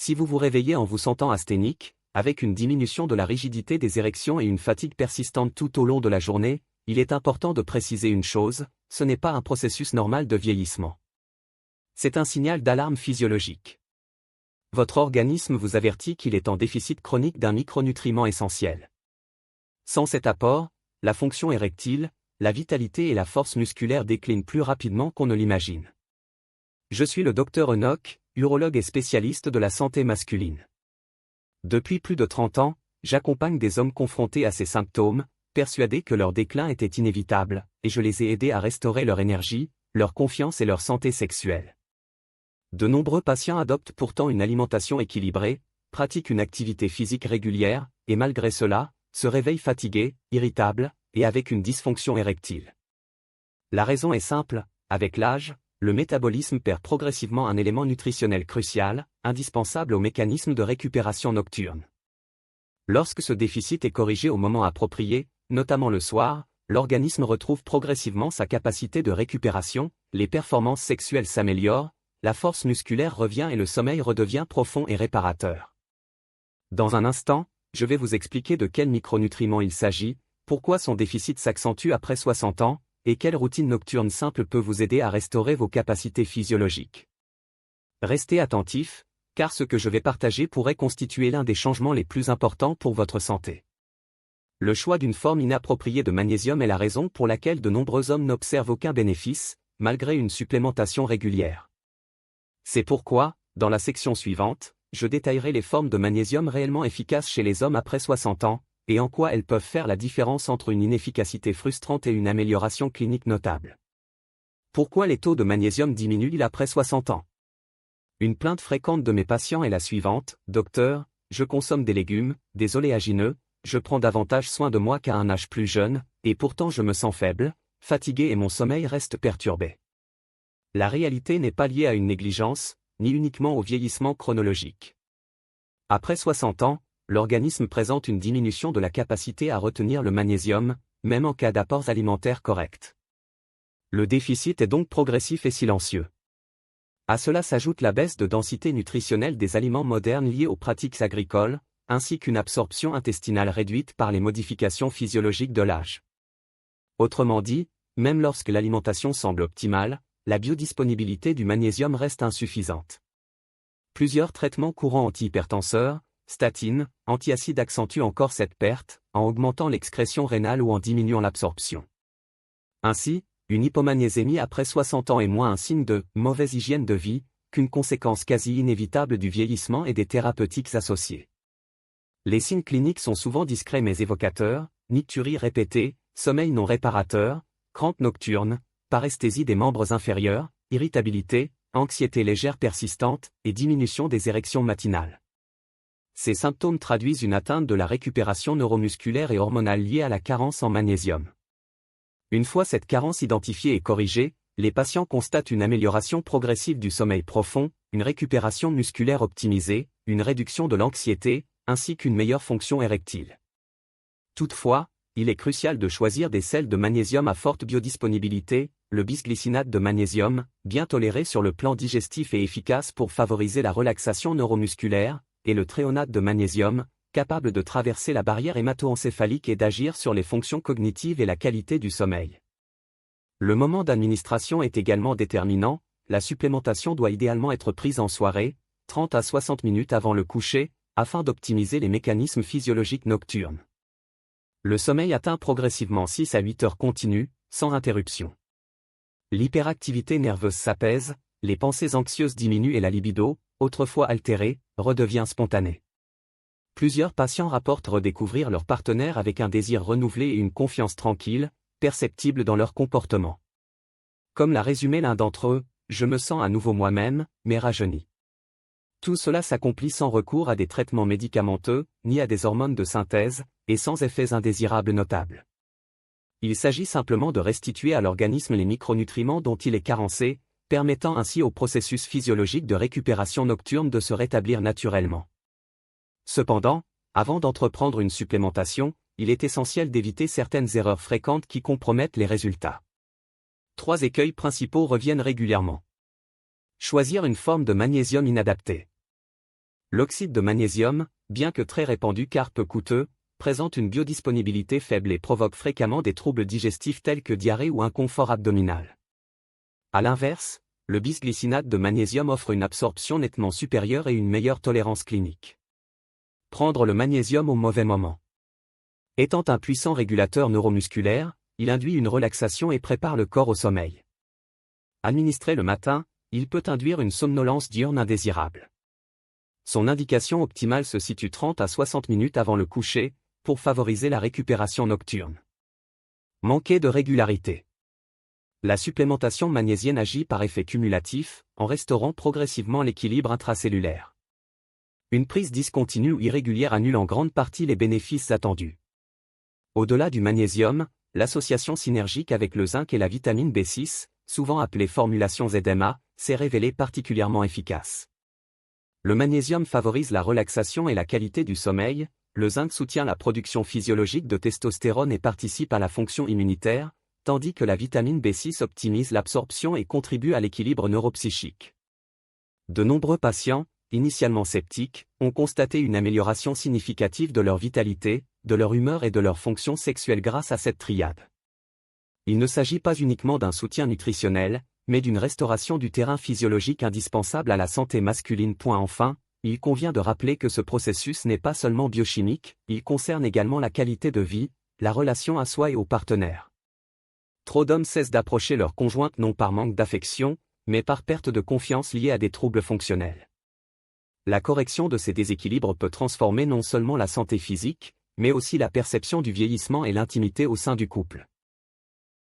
Si vous vous réveillez en vous sentant asthénique, avec une diminution de la rigidité des érections et une fatigue persistante tout au long de la journée, il est important de préciser une chose, ce n'est pas un processus normal de vieillissement. C'est un signal d'alarme physiologique. Votre organisme vous avertit qu'il est en déficit chronique d'un micronutriment essentiel. Sans cet apport, la fonction érectile, la vitalité et la force musculaire déclinent plus rapidement qu'on ne l'imagine. Je suis le Dr Enoch, urologue et spécialiste de la santé masculine. Depuis plus de 30 ans, j'accompagne des hommes confrontés à ces symptômes, persuadés que leur déclin était inévitable, et je les ai aidés à restaurer leur énergie, leur confiance et leur santé sexuelle. De nombreux patients adoptent pourtant une alimentation équilibrée, pratiquent une activité physique régulière, et malgré cela, se réveillent fatigués, irritables, et avec une dysfonction érectile. La raison est simple, avec l'âge, le métabolisme perd progressivement un élément nutritionnel crucial, indispensable au mécanisme de récupération nocturne. Lorsque ce déficit est corrigé au moment approprié, notamment le soir, l'organisme retrouve progressivement sa capacité de récupération, les performances sexuelles s'améliorent, la force musculaire revient et le sommeil redevient profond et réparateur. Dans un instant, je vais vous expliquer de quels micronutriments il s'agit, pourquoi son déficit s'accentue après 60 ans, et quelle routine nocturne simple peut vous aider à restaurer vos capacités physiologiques. Restez attentifs, car ce que je vais partager pourrait constituer l'un des changements les plus importants pour votre santé. Le choix d'une forme inappropriée de magnésium est la raison pour laquelle de nombreux hommes n'observent aucun bénéfice, malgré une supplémentation régulière. C'est pourquoi, dans la section suivante, je détaillerai les formes de magnésium réellement efficaces chez les hommes après 60 ans, et en quoi elles peuvent faire la différence entre une inefficacité frustrante et une amélioration clinique notable. Pourquoi les taux de magnésium diminuent-ils après 60 ans? Une plainte fréquente de mes patients est la suivante: docteur, je consomme des légumes, des oléagineux, je prends davantage soin de moi qu'à un âge plus jeune, et pourtant je me sens faible, fatigué et mon sommeil reste perturbé. La réalité n'est pas liée à une négligence, ni uniquement au vieillissement chronologique. Après 60 ans, l'organisme présente une diminution de la capacité à retenir le magnésium, même en cas d'apports alimentaires corrects. Le déficit est donc progressif et silencieux. À cela s'ajoute la baisse de densité nutritionnelle des aliments modernes liés aux pratiques agricoles, ainsi qu'une absorption intestinale réduite par les modifications physiologiques de l'âge. Autrement dit, même lorsque l'alimentation semble optimale, la biodisponibilité du magnésium reste insuffisante. Plusieurs traitements courants antihypertenseurs, statines, antiacides accentuent encore cette perte, en augmentant l'excrétion rénale ou en diminuant l'absorption. Ainsi, une hypomagnésémie après 60 ans est moins un signe de « mauvaise hygiène de vie » qu'une conséquence quasi inévitable du vieillissement et des thérapeutiques associées. Les signes cliniques sont souvent discrets mais évocateurs: nicturie répétée, sommeil non réparateur, crampes nocturnes, paresthésie des membres inférieurs, irritabilité, anxiété légère persistante, et diminution des érections matinales. Ces symptômes traduisent une atteinte de la récupération neuromusculaire et hormonale liée à la carence en magnésium. Une fois cette carence identifiée et corrigée, les patients constatent une amélioration progressive du sommeil profond, une récupération musculaire optimisée, une réduction de l'anxiété, ainsi qu'une meilleure fonction érectile. Toutefois, il est crucial de choisir des sels de magnésium à forte biodisponibilité, le bisglycinate de magnésium, bien toléré sur le plan digestif et efficace pour favoriser la relaxation neuromusculaire, et le thréonate de magnésium, capable de traverser la barrière hémato-encéphalique et d'agir sur les fonctions cognitives et la qualité du sommeil. Le moment d'administration est également déterminant, la supplémentation doit idéalement être prise en soirée, 30 à 60 minutes avant le coucher, afin d'optimiser les mécanismes physiologiques nocturnes. Le sommeil atteint progressivement 6 à 8 heures continues, sans interruption. L'hyperactivité nerveuse s'apaise, les pensées anxieuses diminuent et la libido, autrefois altérée, redevient spontanée. Plusieurs patients rapportent redécouvrir leur partenaire avec un désir renouvelé et une confiance tranquille, perceptible dans leur comportement. Comme l'a résumé l'un d'entre eux, « Je me sens à nouveau moi-même, mais rajeuni ». Tout cela s'accomplit sans recours à des traitements médicamenteux, ni à des hormones de synthèse, et sans effets indésirables notables. Il s'agit simplement de restituer à l'organisme les micronutriments dont il est carencé, permettant ainsi au processus physiologique de récupération nocturne de se rétablir naturellement. Cependant, avant d'entreprendre une supplémentation, il est essentiel d'éviter certaines erreurs fréquentes qui compromettent les résultats. 3 écueils principaux reviennent régulièrement. Choisir une forme de magnésium inadaptée. L'oxyde de magnésium, bien que très répandu car peu coûteux, présente une biodisponibilité faible et provoque fréquemment des troubles digestifs tels que diarrhée ou inconfort abdominal. A l'inverse, le bisglycinate de magnésium offre une absorption nettement supérieure et une meilleure tolérance clinique. Prendre le magnésium au mauvais moment. Étant un puissant régulateur neuromusculaire, il induit une relaxation et prépare le corps au sommeil. Administré le matin, il peut induire une somnolence diurne indésirable. Son indication optimale se situe 30 à 60 minutes avant le coucher, pour favoriser la récupération nocturne. Manquer de régularité. La supplémentation magnésienne agit par effet cumulatif, en restaurant progressivement l'équilibre intracellulaire. Une prise discontinue ou irrégulière annule en grande partie les bénéfices attendus. Au-delà du magnésium, l'association synergique avec le zinc et la vitamine B6, souvent appelée formulation ZMA, s'est révélée particulièrement efficace. Le magnésium favorise la relaxation et la qualité du sommeil, le zinc soutient la production physiologique de testostérone et participe à la fonction immunitaire, tandis que la vitamine B6 optimise l'absorption et contribue à l'équilibre neuropsychique. De nombreux patients, initialement sceptiques, ont constaté une amélioration significative de leur vitalité, de leur humeur et de leur fonction sexuelle grâce à cette triade. Il ne s'agit pas uniquement d'un soutien nutritionnel, mais d'une restauration du terrain physiologique indispensable à la santé masculine. Enfin, il convient de rappeler que ce processus n'est pas seulement biochimique, il concerne également la qualité de vie, la relation à soi et au partenaire. Trop d'hommes cessent d'approcher leur conjointe non par manque d'affection, mais par perte de confiance liée à des troubles fonctionnels. La correction de ces déséquilibres peut transformer non seulement la santé physique, mais aussi la perception du vieillissement et l'intimité au sein du couple.